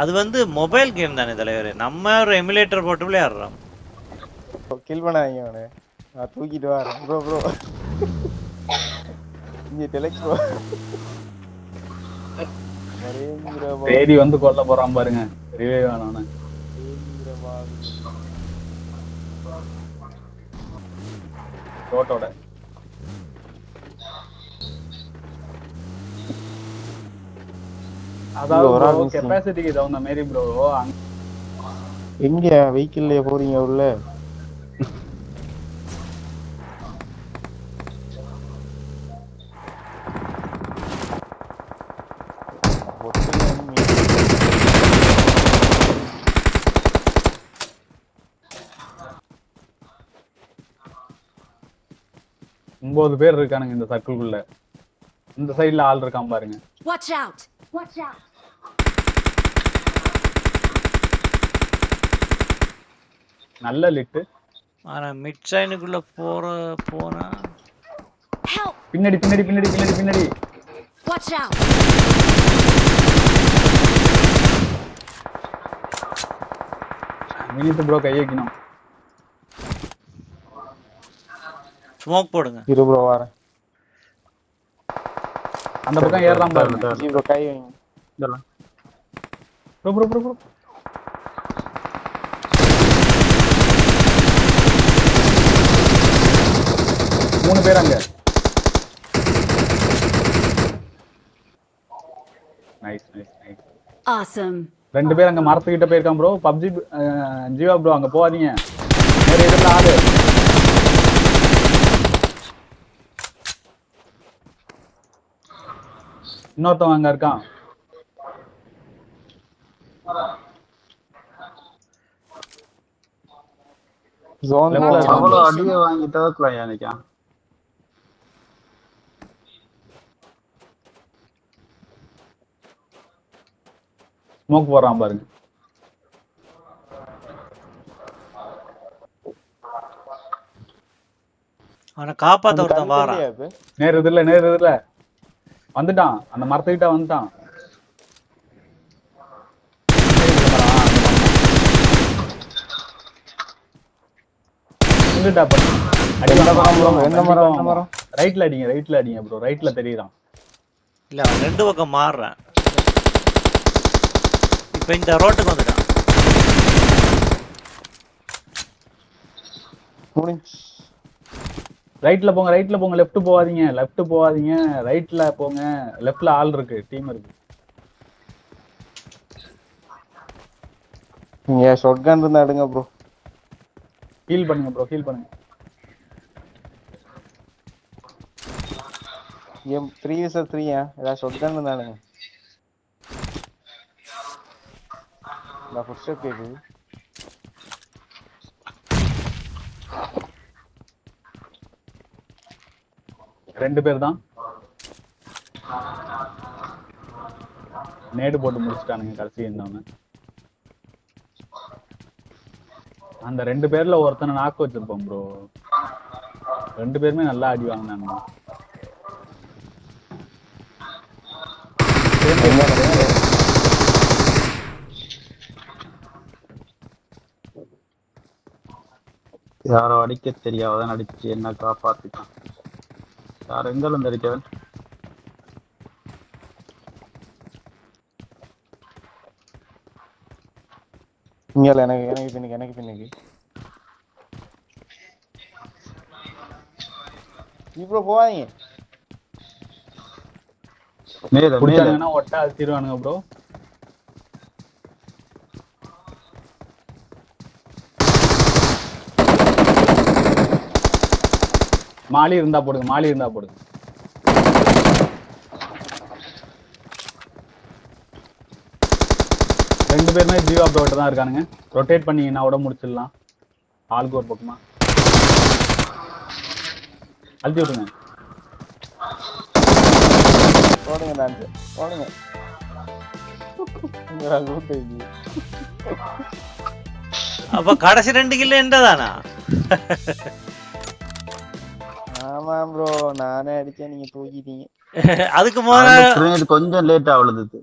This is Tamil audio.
அது வந்து மொபைல் கேம் தானே தலைவர். நம்ம ஒரு எமுலேட்டர் போட்டு விளையாடுறோம். கில் பண்ணாதீங்க அவனை. நான் தூக்கிட்டு வரேன் ப்ரோ ப்ரோ. இங்க டெலெக்ஸ் ப்ரோ. தேடி வந்து கொல்ல போறான் பாருங்க. தெரியவே வேணாம். ரோட்டோட அதாவது கெபாசிட்டிக்கு தகுந்த மாதிரி ப்ரோ. எங்க வெஹிக்கிள்லயே போறீங்க உள்ள? ஒன்பது பேர் இருக்கானுங்க இந்த சர்க்கிள்குள்ள. இந்த சைடுல ஆள் இருக்கான் பாருங்க. Watch out. Watch out. நல்ல லிட். ஆனா மிட் சைனுக்குள்ள போனா பின்னாடி பின்னாடி பின்னாடி பின்னாடி பின்னாடி. Watch out. மினிட் ப்ரோ கை வைக்கணும். ஸ்மோக் போடுங்க. இரு ப்ரோ வரேன். அந்த பக்கம் ஏறலாம் பாருங்க. ஜி ப்ரோ கை வைங்க. இதெல்லாம் ப்ரோ ப்ரோ ப்ரோ ப்ரோ. மூணு பேர் அங்க. Nice nice nice. Awesome. ரெண்டு பேர் அங்க மரத்துக்கிட்ட போயிருக்கான் ப்ரோ. பப்ஜி ஜீவா ப்ரோ அங்க போகாதீங்க. வேற எதுல ஆளு. இன்னொருத்தவன் அங்க இருக்கான். அவ்வளோ அடியை வாங்கி தவிர்க்கலாம் யானைக்கா. ஸ்மோக் போடுறான் பாருங்க. அவனை காப்பாத்த ஒருத்தன் வாரான். நேர் இதுல வந்துட்டான். அந்த மரத்துக்கிட்ட வந்துட்டான். ரைட்ல அடிங்க ப்ரோ. ரைட்ல தெரியுறான். இல்ல அவன் ரெண்டு பக்கம் மாறுறான். இப்ப இந்த ரோட்டுக்கு வந்துட்டான். ரைட்ல போங்க. லெஃப்ட் போகாதீங்க. ரைட்ல போங்க. லெஃப்ட்ல ஆள் இருக்கு. டீம் இருக்கு. நீங்க ஷாட்கன் இருந்தா எடுங்க ப்ரோ. ஹீல் பண்ணுங்க ப்ரோ. கேம் 3v3 ஏதா ஷாட்கன் இருந்தா எடுங்க. நான் ஃபர்ஸ்ட் ஸ்டெப் கேக்குது. ரெண்டு பேர் தான். நேடு போட்டு முடிச்சிட்டானுங்க கடைசி இருந்தவன. அந்த ரெண்டு பேர்ல ஒருத்தனை நாக்கு வச்சிருப்போம் ப்ரோ. ரெண்டு பேருமே நல்லா அடி வாங்கினாங்க. யாரோ அடிக்க தெரியாதான் அடிச்சு என்ன காப்பாத்திட்டான். யார் எங்க இருந்து அடிக்கவன்? இங்கல எனக்கு பின்னுக்கு இப்போ போவாங்க. புடிச்சாங்கன்னா ஒட்டா அழுத்திடுவானுங்க ப்ரோ. மாலி இருந்தா போடுங்க. ரெண்டு பேருமே ஜீவா ப்ரோட்ட தான் இருக்கானுங்க. ரொட்டேட் பண்ணீங்கன்னா கூட முடிச்சிடலாம். ஆளுக்கு ஒரு பக்கமா அழுத்தி விட்டுங்க. போடுங்க. அப்ப கடைசி 2 கிலோ என்னதானா? ஆமா ப்ரோ நானே அடிச்சேன். நீங்க தூக்கிட்டீங்க. அதுக்கு முதல்ல கொஞ்சம் லேட்டா அவ்வளவு.